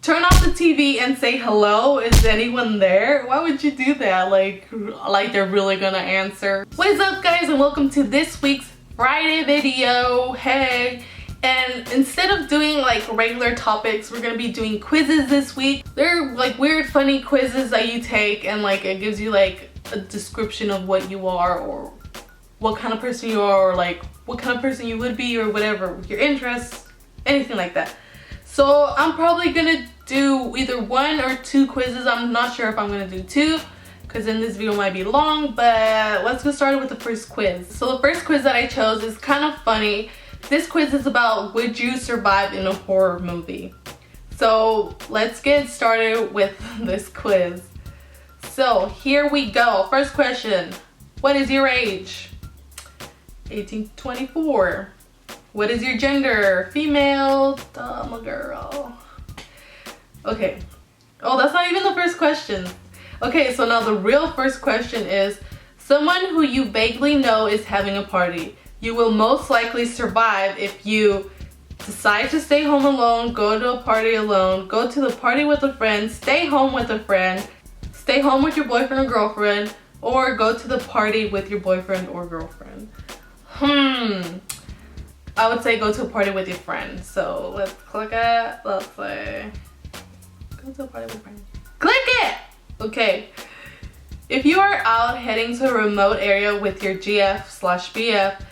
Turn off the TV and say hello. Is anyone there? Why would you do that? Like they're really gonna answer. What is up, guys, and welcome to this week's Friday video. Hey. And instead of doing like regular topics, we're gonna be doing quizzes this week. They're like weird, funny quizzes that you take, and like it gives you like a description of what you are, or what kind of person you are, or like what kind of person you would be, or whatever, your interests, anything like that. So I'm probably gonna do either one or two quizzes. I'm not sure if I'm gonna do two, because then this video might be long, but let's get started with the first quiz. So the first quiz that I chose is kind of funny. This quiz is about, would you survive in a horror movie? So let's get started with this quiz. So here we go. First question. What is your age? 18 to 24. What is your gender? Female. I'm a girl. Okay. Oh, that's not even the first question. Okay, so now the real first question is, someone who you vaguely know is having a party. You will most likely survive if you decide to stay home alone, go to a party alone, go to the party with a friend, stay home with a friend, stay home with your boyfriend or girlfriend, or go to the party with your boyfriend or girlfriend. I would say go to a party with your friend. So let's click it. Let's say go to a party with a friend. Click it! Okay. If you are out heading to a remote area with your GF/BF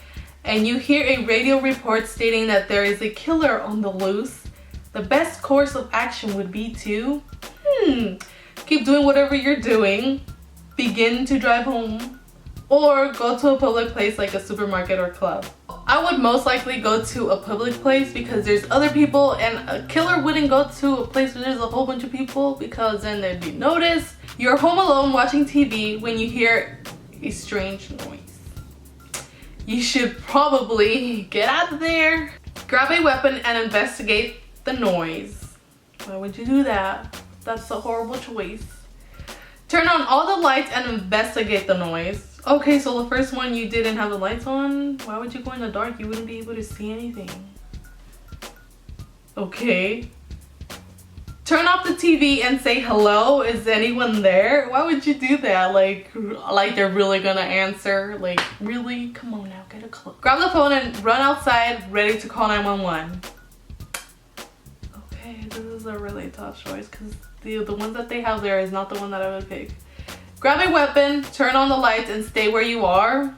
and you hear a radio report stating that there is a killer on the loose, the best course of action would be to keep doing whatever you're doing, begin to drive home, or go to a public place like a supermarket or club. I would most likely go to a public place because there's other people, and a killer wouldn't go to a place where there's a whole bunch of people because then they'd be noticed. You're home alone watching TV when you hear a strange noise. You should probably get out of there, grab a weapon, and investigate the noise. Why would you do that? That's a horrible choice. Turn on all the lights and investigate the noise. Okay, so the first one, you didn't have the lights on. Why would you go in the dark? You wouldn't be able to see anything. Okay. Turn off the TV and say hello. Is anyone there? Why would you do that? Like they're really gonna answer. Like, really? Come on now, get a clue. Grab the phone and run outside, ready to call 911. Okay, this is a really tough choice because the ones that they have there is not the one that I would pick. Grab a weapon, turn on the lights, and stay where you are.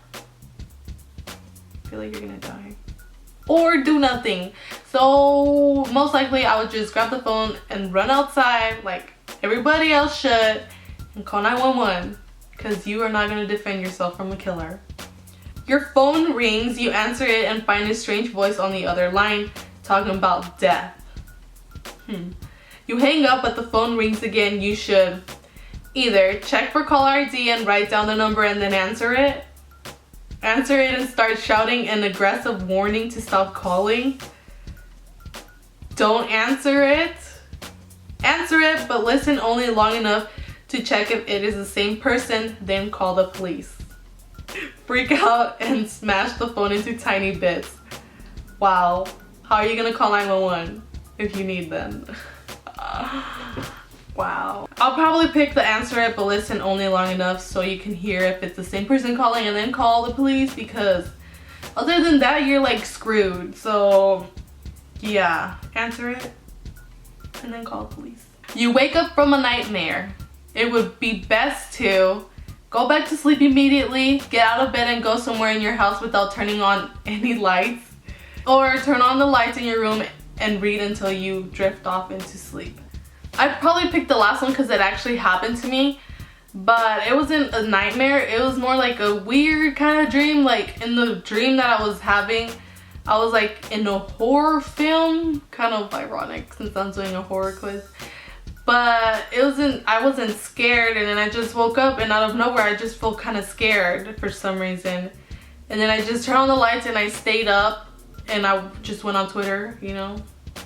I feel like you're gonna die. Or do nothing. So most likely I would just grab the phone and run outside like everybody else should and call 911, because you are not gonna defend yourself from a killer. Your phone rings, you answer it and find a strange voice on the other line talking about death. You hang up, but the phone rings again. You should either check for caller ID and write down the number and then answer it and start shouting an aggressive warning to stop calling. Don't answer it. Answer it, but listen only long enough to check if it is the same person, then call the police. Freak out and smash the phone into tiny bits. Wow. How are you gonna call 911 if you need them? Wow. I'll probably pick the answer it, but listen only long enough so you can hear if it's the same person calling, and then call the police, because other than that you're like screwed. So yeah, answer it and then call the police. You wake up from a nightmare. It would be best to go back to sleep immediately, get out of bed and go somewhere in your house without turning on any lights, or turn on the lights in your room and read until you drift off into sleep. I'd probably pick the last one because it actually happened to me, but it wasn't a nightmare. It was more like a weird kind of dream. Like in the dream that I was having, I was like in a horror film. Kind of ironic since I'm doing a horror quiz. But I wasn't scared, and then I just woke up and out of nowhere I just felt kind of scared for some reason. And then I just turned on the lights and I stayed up and I just went on Twitter, you know.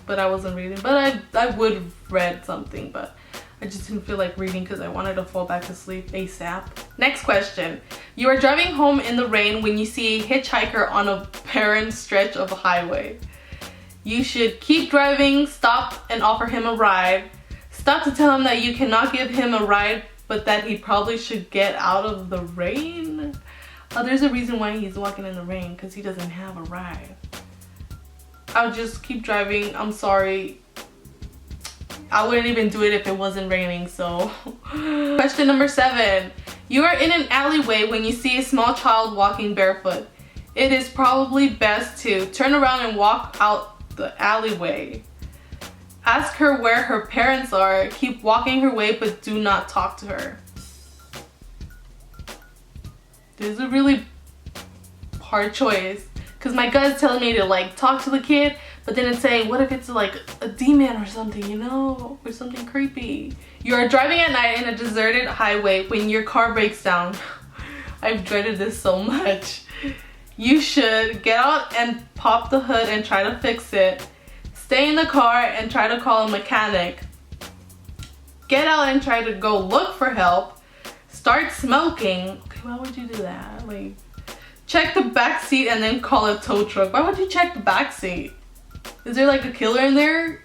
But I wasn't reading. But I would have read something, but I just didn't feel like reading because I wanted to fall back to sleep ASAP. Next question. You are driving home in the rain when you see a hitchhiker on a barren stretch of highway. You should keep driving, stop and offer him a ride. Stop to tell him that you cannot give him a ride, but that he probably should get out of the rain. Oh, there's a reason why he's walking in the rain, because he doesn't have a ride. I'll just keep driving. I'm sorry. I wouldn't even do it if it wasn't raining, so. Question number 7. You are in an alleyway when you see a small child walking barefoot. It is probably best to turn around and walk out the alleyway. Ask her where her parents are. Keep walking her way, but do not talk to her. This is a really hard choice, because my gut is telling me to like talk to the kid, but then it's saying, what if it's like a demon or something, you know, or something creepy. You are driving at night in a deserted highway when your car breaks down. I've dreaded this so much. You should get out and pop the hood and try to fix it. Stay in the car and try to call a mechanic. Get out and try to go look for help. Start smoking. Okay, why would you do that? Like, check the back seat and then call a tow truck. Why would you check the back seat? Is there like a killer in there?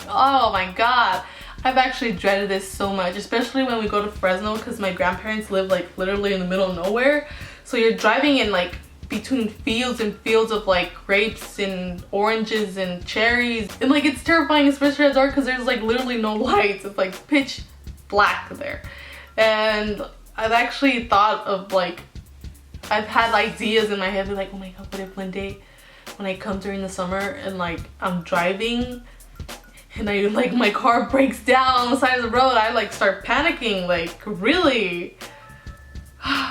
Oh my god. I've actually dreaded this so much, especially when we go to Fresno, because my grandparents live like literally in the middle of nowhere. So you're driving in like between fields and fields of like grapes and oranges and cherries, and like it's terrifying, especially at dark, because there's like literally no lights. It's like pitch black there. And I've actually thought of like, I've had ideas in my head like, oh my god, what if one day when I come during the summer and like I'm driving and I like my car breaks down on the side of the road, I like start panicking, like really.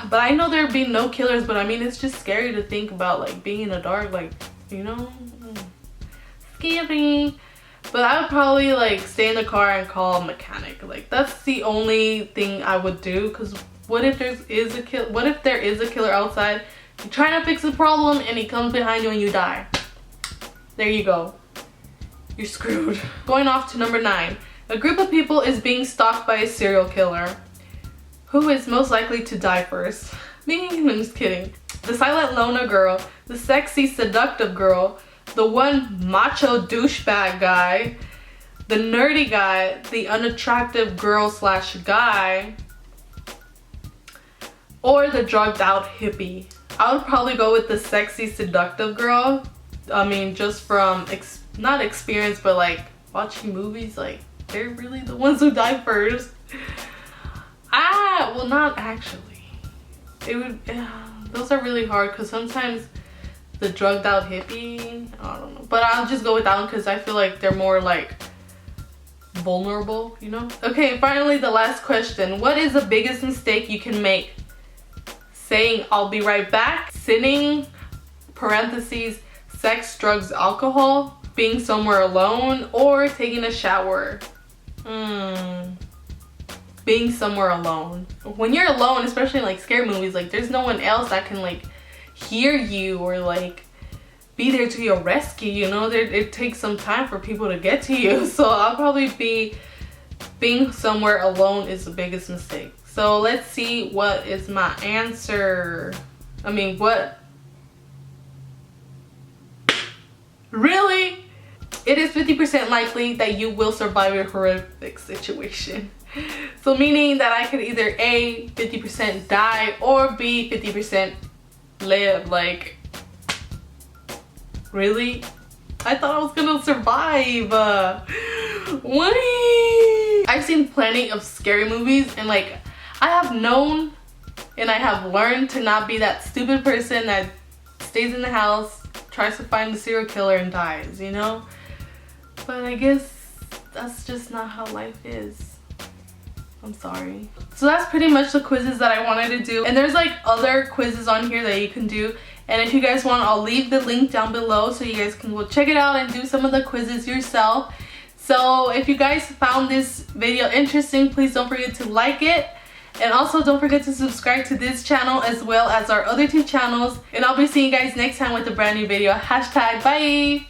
But I know there'd be no killers, but I mean, it's just scary to think about like being in the dark, like, you know, scary. But I would probably like stay in the car and call a mechanic. Like, that's the only thing I would do, because what if there is a killer outside, you're trying to fix the problem and he comes behind you and you die? There you go. You're screwed. Going off to number 9. A group of people is being stalked by a serial killer. Who is most likely to die first? Me? I'm just kidding. The silent loner girl, the sexy seductive girl, the one macho douchebag guy, the nerdy guy, the unattractive girl slash guy, or the drugged out hippie. I would probably go with the sexy seductive girl. I mean, just from not experience, but like watching movies, like they're really the ones who die first. Well, not actually. It would, those are really hard, because sometimes the drugged out hippie, I don't know, but I'll just go with that one because I feel like they're more like vulnerable, you know. Okay, finally the last question. What is the biggest mistake you can make? Saying I'll be right back, sinning, parentheses, sex, drugs, alcohol, being somewhere alone, or taking a shower? Being somewhere alone. When you're alone, especially in like scary movies, like there's no one else that can like hear you or like be there to your rescue, you know. It takes some time for people to get to you. So I'll probably be being somewhere alone is the biggest mistake. So let's see what is my answer. I mean, what? Really? It is 50% likely that you will survive a horrific situation. So meaning that I could either A, 50% die, or B, 50% live. Like, really? I thought I was gonna survive. Why? I've seen plenty of scary movies, and like I have known and I have learned to not be that stupid person that stays in the house, tries to find the serial killer and dies, you know? But I guess that's just not how life is. I'm sorry. So that's pretty much the quizzes that I wanted to do, and there's like other quizzes on here that you can do, and if you guys want, I'll leave the link down below so you guys can go check it out and do some of the quizzes yourself. So if you guys found this video interesting, please don't forget to like it, and also don't forget to subscribe to this channel as well as our other 2 channels, and I'll be seeing you guys next time with a brand new video. Hashtag bye.